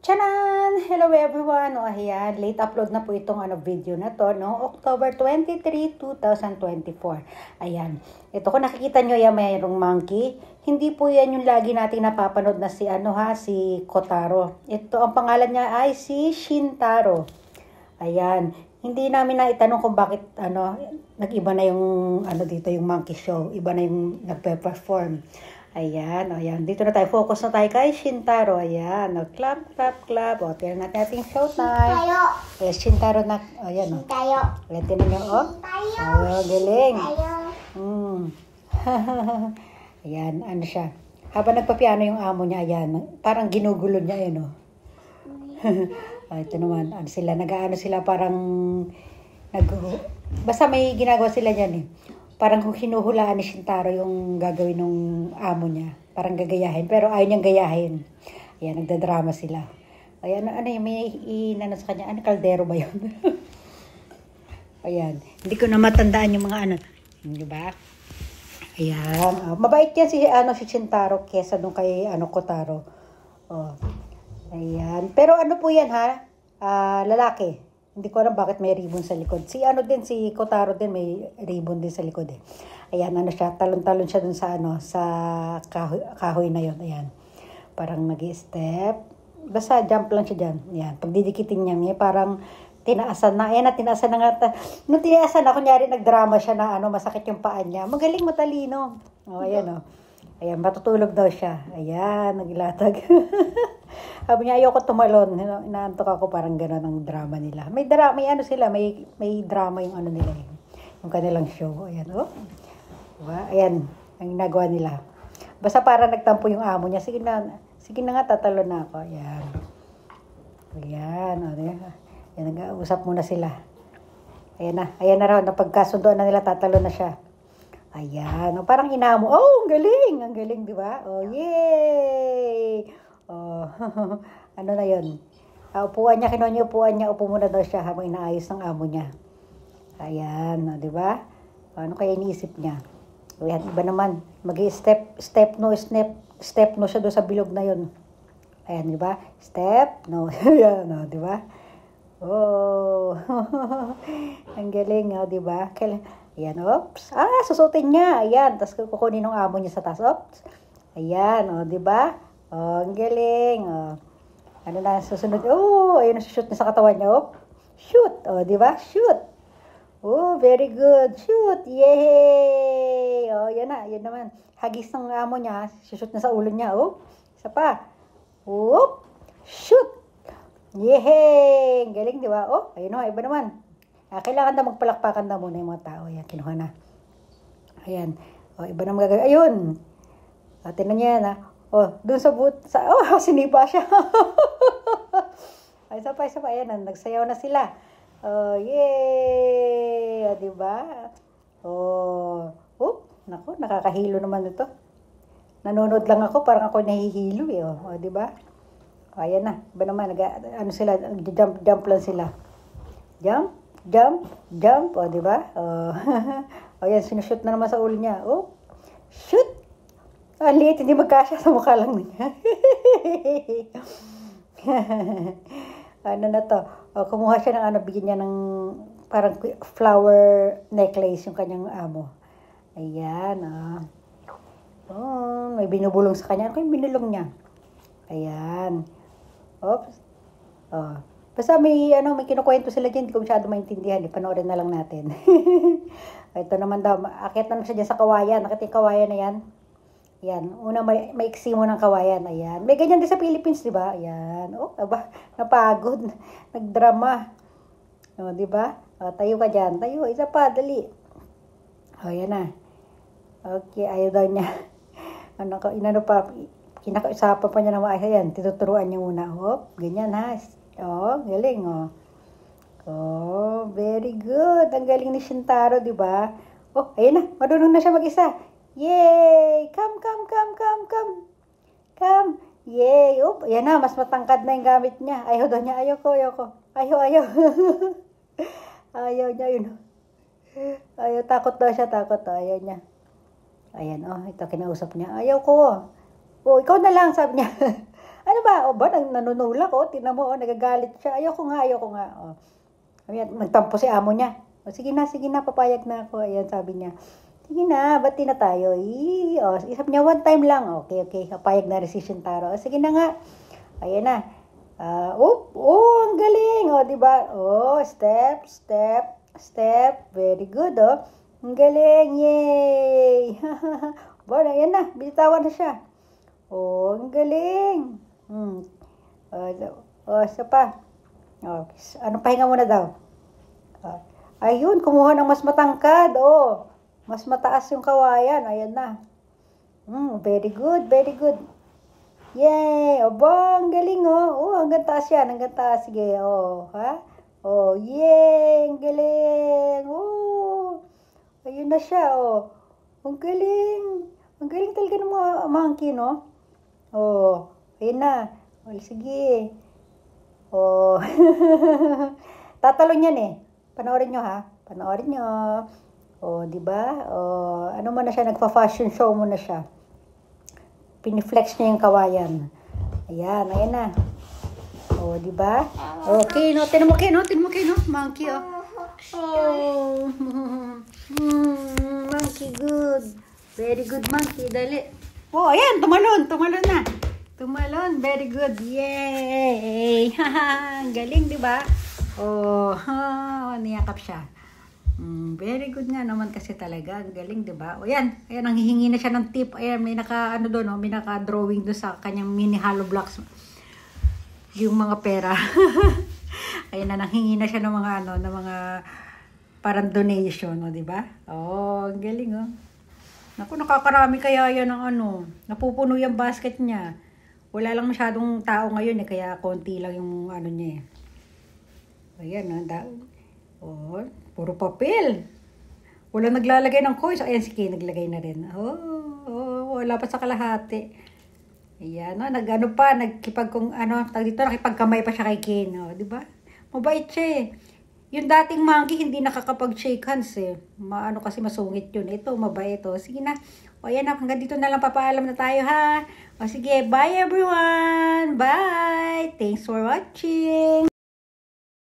Chanan! Hello everyone! O ayan, late upload na po itong video na to, no? October 23, 2024. Ayan. Ito kung nakikita nyo yan, mayroong monkey. Hindi po yan yung lagi natin napapanood na si Kotaro. Ito, ang pangalan niya ay si Shintaro. Ayan. Hindi namin na itanong kung bakit, nag-iba na yung, dito yung monkey show. Iba na yung nagpe-perform. Ayan, ayan. Dito na tayo. Focus na tayo kay Shintaro. Ayan. O, clap, clap, clap. O, tingnan natin ating showtime. Shintaro. Ayan, Shintaro na. Ayan, o. Shintaro. Ayan, tingnan nyo, o. O, galing. Ayan, ano siya. Habang nagpapiano yung amo niya, ayan. Parang ginugulo niya, ayan, o. Ito naman, nag-aano sila parang, basta may ginagawa sila dyan, eh. Parang kung hinuhulaan ni Shintaro yung gagawin ng amo niya. Parang gagayahin. Pero ayaw niyang gayahin. Ayan, nagdadrama sila. Ayan, may inano sa kanya. Kaldero ba yun? Ayan. Hindi ko na matandaan yung mga Di ba? Ayan. Mabait yan si Shintaro kesa nung kay Kotaro. Ayan. Pero po yan ha? Lalaki. Hindi ko alam bakit may ribbon sa likod. Si Kotaro din may ribbon din sa likod eh. Ayan, siya, talon-talon siya dun sa sa kahoy na yon. Ayan. Parang nag-i-step. Basta jump lang siya dyan. Ayan, pagdidikitin niya, parang tinaasan na. Ayan, tinaasan na nga. Nung tinaasan na, kunyari nagdrama siya na masakit yung paa niya. Magaling, matalino. Ayan Ayan, matutulog daw siya. Ayan, naglatag. Sabi niya, ayoko tumalon. Inaantok ako, parang gano'n ang drama nila. May sila, may drama yung nila eh. Yung kanilang show. Ayan, Diba? Ayan, ang ginagawa nila. Basta para nagtampo yung amo niya. Sige na nga, tatalon na ako. Ayan. Ayan, Ayan, nag-uusap muna sila. Ayan na raw, napagkasundoan na nila, tatalon na siya. Ayan, parang inamo. Ang galing, di ba? Yay! Na yun? Upuan niya, kinuha niya upuan niya, upo muna daw siya habang inaayos ng amo niya. Ayan, di ba? Ano kaya iniisip niya? Ayan, iba naman. Step no siya doon sa bilog na yun. Ayan, di ba? Step no. Ayan, di ba? Ang galing, di ba? Ayan, oops. Susutin niya. Ayan, tapos kukunin ng amo niya sa taas. Oops. Ayan, di ba? Ang galing. Susunod? Ayun, shoot na sa katawan niya. Shoot. Di ba? Shoot. Very good. Shoot. Yay! Yan na. Yan naman. Hagis ng amo niya. Shoot na sa ulo niya. Isa pa. Shoot. Yay! Galing, di ba? Ayun iba naman. Kailangan na magpalakpakan na muna yung mga tao. Ayan, kinuha na. Ayan. Iba na magagawin. Ayun. Tinan niya yan, doon sa sinipa siya. Isa pa. Ayan, nagsayaw na sila. Yay! Diba? Naku, nakakahilo naman ito. Nanonood lang ako, parang ako nahihilo eh. Diba? Ayan na. Iba naman, jump lang sila. Jump, diba? Ayan, sinushoot na naman sa ulo niya. Shoot! Ang liit, hindi magkasya sa mukha lang niya. Na to? Kumuha siya ng bigyan niya ng parang flower necklace yung kanyang amo. Ayan, may binubulong sa kanya. Ano yung binulong niya? Ayan. Oops. Basta may kinukwento sila dyan, hindi ko masyado maintindihan. Panoorin na lang natin. Ito naman daw, akit na siya dyan sa kawayan. Nakita yung kawayan na yan. Ayan. Una, maiksi mo ng kawayan. Ayan. May ganyan din sa Philippines, di ba? Ayan. Napagod. Nagdrama. Di ba? Tayo ka dyan. Tayo. Isa pa. Dali. Ayan na. Okay. Ayaw daw niya. Kinakausapan pa niya ng maayos. Ayan. Tinuturuan niya muna. Ganyan ha. Galing. Very good. Ang galing ni Shintaro, di ba? Ayan na. Marunong na siya mag-isa. Yay! Come. Yay! Yan na, mas matangkad na yung gamit niya. Ayaw daw niya. Ayoko. Ayaw. Ayaw niya yun. Ayaw, takot daw siya, Ayaw niya. Ayan, ito, kinausap niya. Ayaw ko. Ikaw na lang, sabi niya. Ano ba? O ba, nanunulak, o. Tingnan mo, o, nagagalit siya. Ayoko nga. O. Ayan, nagtampo si amo niya. O, sige na, papayag na ako. Ayan, sabi niya. Sige na, bati na tayo. O, sabi niya, one time lang. Okay. Papayag na rin si Shintaro. O, sige na nga. Ayan na. Ang galing. O, diba? O, step. Very good, o. Ang galing. Yay! Bon, ayan na. Bitawan na siya. O, ang galing. Isa pa. Ano, pahinga muna daw. Ayun, kumuha ng mas matangkad. Mas mataas yung kawayan. Ayan na. Very good. Yay! Aba, ang galing, hanggang taas yan. Sige, ha? Yay! Ang galing. Ayun na siya, Ang galing. Ang galing talaga ng mga monkey, no? Ayun na. Sige. Tatalon yan, Panoorin nyo, ha? Diba? Ano mo na siya, nagpa-fashion show mo na siya. Piniflex niya yung kawayan. Ayan na. Diba? Okay, no? Tinan mo, monkey, monkey, good. Very good, monkey. Dali. Ayan, tumalon na. Very good. Yay! Galing, diba? Niyakap siya. Very good nga naman kasi talaga. Galing, diba? Ayan, nanghihingi na siya ng tip. Ayan, may naka-drawing doon sa kanyang mini hollow blocks. Yung mga pera. Ayan na, nanghingi na siya ng mga parang donation, diba? Ang galing, Naku, nakakarami kaya yan ng napupuno yung basket niya. Wala lang masyadong tao ngayon, kaya konti lang yung niya, Ayan, puro papel. Wala naglalagay ng coins. Ayan, si Kay naglagay na rin. Wala pa sa kalahati. Ayan, nakipagkamay pa siya kay Kay, diba? Mabait siya, Yung dating monkey, hindi nakakapag-shake hands, kasi masungit yun. Ito, mabait, Sige na. Ayan na, hanggang dito na lang papaalam na tayo, ha? Sige, bye everyone! Bye! Thanks for watching!